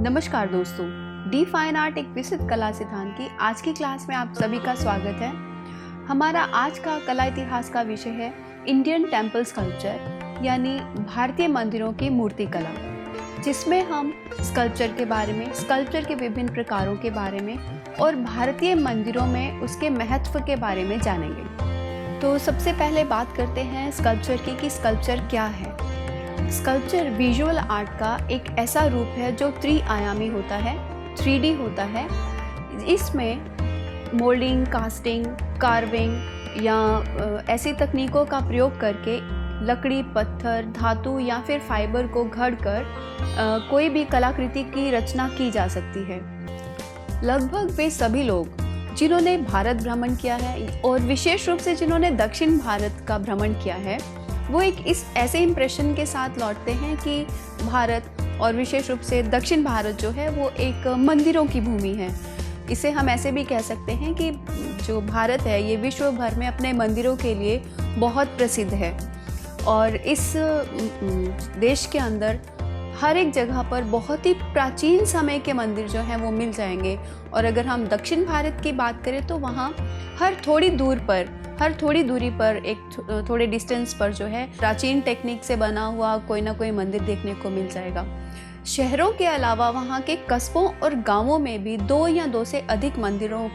नमस्कार दोस्तों, D fine art एक विस्तृत कला सिद्धांत की आज की क्लास में आप सभी का स्वागत है। हमारा आज का कला इतिहास का विषय है इंडियन टेम्पल स्कल्पचर यानी भारतीय मंदिरों की मूर्ति कला, जिसमें हम स्कल्पचर के बारे में, स्कल्पचर के विभिन्न प्रकारों के बारे में और भारतीय मंदिरों में उसके महत्व के बारे में जानेंगे। तो सबसे पहले बात करते हैं स्कल्पचर की कि स्कल्पचर क्या है। स्कल्पचर विजुअल आर्ट का एक ऐसा रूप है जो त्रिआयामी होता है, 3D होता है। इसमें मोल्डिंग, कास्टिंग, कार्विंग या ऐसी तकनीकों का प्रयोग करके लकड़ी, पत्थर, धातु या फिर फाइबर को घड़कर कोई भी कलाकृति की रचना की जा सकती है। लगभग वे सभी लोग जिन्होंने भारत भ्रमण किया है और विशेष रूप से जिन्होंने दक्षिण भारत का भ्रमण किया है, वो एक इस ऐसे इम्प्रेशन के साथ लौटते हैं कि भारत और विशेष रूप से दक्षिण भारत जो है वो एक मंदिरों की भूमि है। इसे हम ऐसे भी कह सकते हैं कि जो भारत है ये विश्व भर में अपने मंदिरों के लिए बहुत प्रसिद्ध है और इस देश के अंदर हर एक जगह पर बहुत ही प्राचीन समय के मंदिर जो हैं वो मिल जाएंगे। और अगर हम दक्षिण भारत की बात करें तो वहाँ हर थोड़ी दूरी पर एक थोड़े डिस्टेंस पर जो है प्राचीन टेक्निक से बना हुआ कोई ना कोई मंदिर देखने को मिल जाएगा। शहरों के अलावा वहाँ के कस्बों और गांवों में भी 2 या 2 से अधिक मंदिरों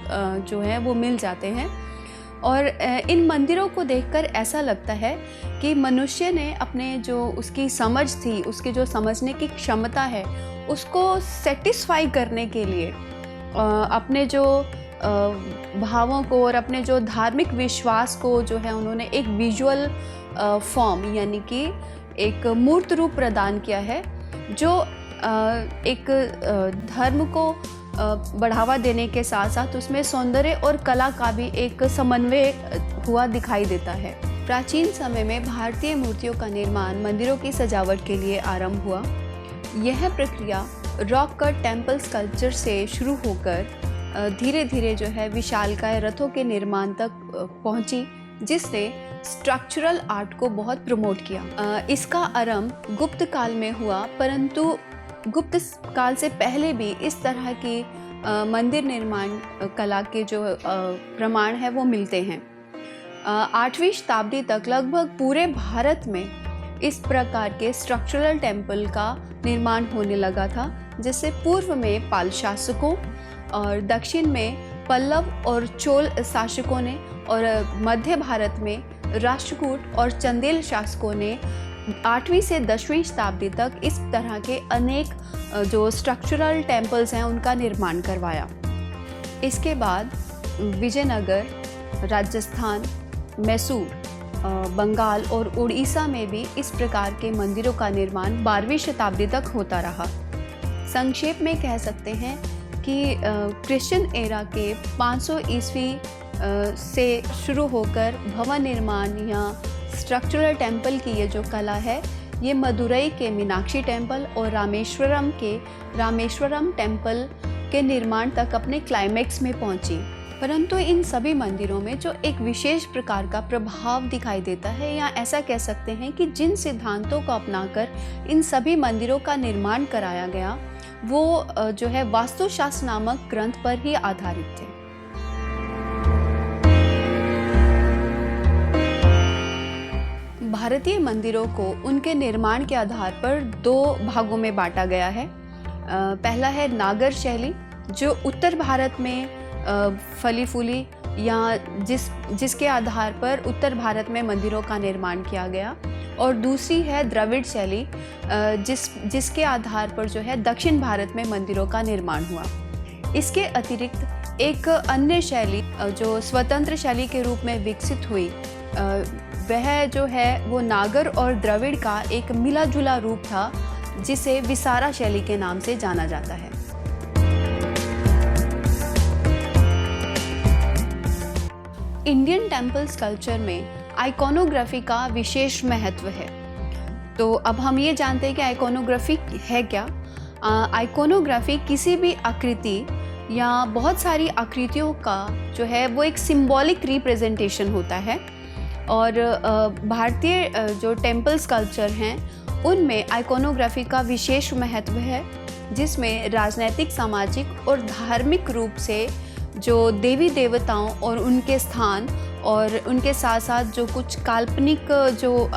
जो है वो मिल जाते हैं। और इन मंदिरों को देखकर ऐसा लगता है कि मनुष्य ने अपने जो उसकी समझ थी, उसकी जो समझने की क्षमता है, उसको सेटिस्फाई करने के लिए अपने जो भावों को और अपने जो धार्मिक विश्वास को जो है उन्होंने एक विजुअल फॉर्म यानी कि एक मूर्त रूप प्रदान किया है, जो एक धर्म को बढ़ावा देने के साथ साथ उसमें सौंदर्य और कला का भी एक समन्वय हुआ दिखाई देता है। प्राचीन समय में भारतीय मूर्तियों का निर्माण मंदिरों की सजावट के लिए आरंभ हुआ। यह प्रक्रिया रॉक कट टेम्पल स्कल्पचर से शुरू होकर धीरे धीरे जो है विशालकाय रथों के निर्माण तक पहुंची, जिसने स्ट्रक्चरल आर्ट को बहुत प्रमोट किया। इसका आरंभ गुप्त काल में हुआ, परंतु गुप्त काल से पहले भी इस तरह की मंदिर निर्माण कला के जो प्रमाण है वो मिलते हैं। 8वीं शताब्दी तक लगभग पूरे भारत में इस प्रकार के स्ट्रक्चरल टेम्पल का निर्माण होने लगा था, जिससे पूर्व में पाल शासकों और दक्षिण में पल्लव और चोल शासकों ने और मध्य भारत में राष्ट्रकूट और चंदेल शासकों ने 8वीं से 10वीं शताब्दी तक इस तरह के अनेक जो स्ट्रक्चरल टेम्पल्स हैं उनका निर्माण करवाया। इसके बाद विजयनगर, राजस्थान, मैसूर, बंगाल और उड़ीसा में भी इस प्रकार के मंदिरों का निर्माण 12वीं शताब्दी तक होता रहा। संक्षेप में कह सकते हैं कि क्रिश्चियन एरा के 500 ईस्वी से शुरू होकर भवन निर्माण या स्ट्रक्चरल टेम्पल की ये जो कला है, ये मदुरई के मीनाक्षी टेम्पल और रामेश्वरम के रामेश्वरम टेम्पल के निर्माण तक अपने क्लाइमेक्स में पहुंची। परंतु इन सभी मंदिरों में जो एक विशेष प्रकार का प्रभाव दिखाई देता है, या ऐसा कह सकते हैं कि जिन सिद्धांतों को अपनाकर इन सभी मंदिरों का निर्माण कराया गया, वो जो है वास्तुशास्त्र नामक ग्रंथ पर ही आधारित थे। भारतीय मंदिरों को उनके निर्माण के आधार पर 2 भागों में बांटा गया है। पहला है नागर शैली, जो उत्तर भारत में फली फूली या जिसके आधार पर उत्तर भारत में मंदिरों का निर्माण किया गया, और दूसरी है द्रविड़ शैली, जिसके आधार पर जो है दक्षिण भारत में मंदिरों का निर्माण हुआ। इसके अतिरिक्त एक अन्य शैली जो स्वतंत्र शैली के रूप में विकसित हुई, वह जो है वो नागर और द्रविड़ का एक मिला जुला रूप था, जिसे विसारा शैली के नाम से जाना जाता है। इंडियन टेम्पल स्कल्पचर में आइकोनोग्राफी का विशेष महत्व है। तो अब हम ये जानते हैं कि आइकोनोग्राफी है क्या। आइकोनोग्राफी किसी भी आकृति या बहुत सारी आकृतियों का जो है वो एक सिंबॉलिक रिप्रेजेंटेशन होता है। और भारतीय जो टेम्पल स्कल्पचर हैं उनमें आइकोनोग्राफी का विशेष महत्व है। जिसमें राजनैतिक, सामाजिक और धार्मिक रूप से जो देवी देवताओं और उनके स्थान और उनके साथ साथ जो कुछ काल्पनिक जो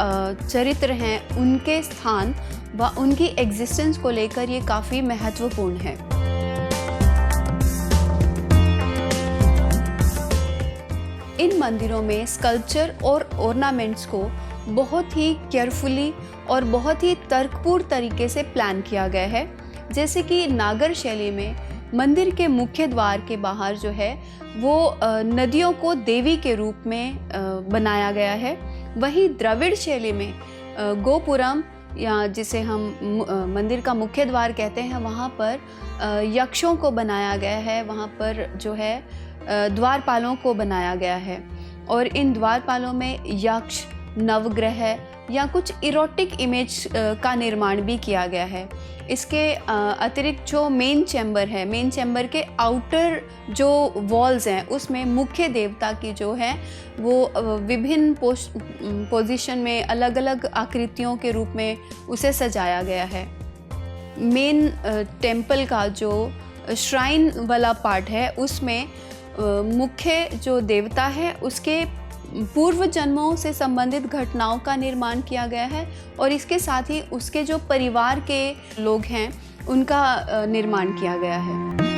चरित्र हैं उनके स्थान व उनकी एग्जिस्टेंस को लेकर ये काफ़ी महत्वपूर्ण है। इन मंदिरों में स्कल्पचर और ऑर्नामेंट्स को बहुत ही केयरफुली और बहुत ही तर्कपूर्ण तरीके से प्लान किया गया है। जैसे कि नागर शैली में मंदिर के मुख्य द्वार के बाहर जो है वो नदियों को देवी के रूप में बनाया गया है। वहीं द्रविड़ शैली में गोपुरम या जिसे हम मंदिर का मुख्य द्वार कहते हैं वहाँ पर यक्षों को बनाया गया है। वहाँ पर जो है द्वारपालों को बनाया गया है और इन द्वारपालों में यक्ष, नवग्रह या कुछ इरोटिक इमेज का निर्माण भी किया गया है। इसके अतिरिक्त जो मेन चैम्बर है, मेन चैम्बर के आउटर जो वॉल्स हैं उसमें मुख्य देवता की जो है वो विभिन्न पोजीशन में अलग अलग आकृतियों के रूप में उसे सजाया गया है। मेन टेम्पल का जो श्राइन वाला पार्ट है उसमें मुख्य जो देवता है उसके पूर्व जन्मों से संबंधित घटनाओं का निर्माण किया गया है और इसके साथ ही उसके जो परिवार के लोग हैं उनका निर्माण किया गया है।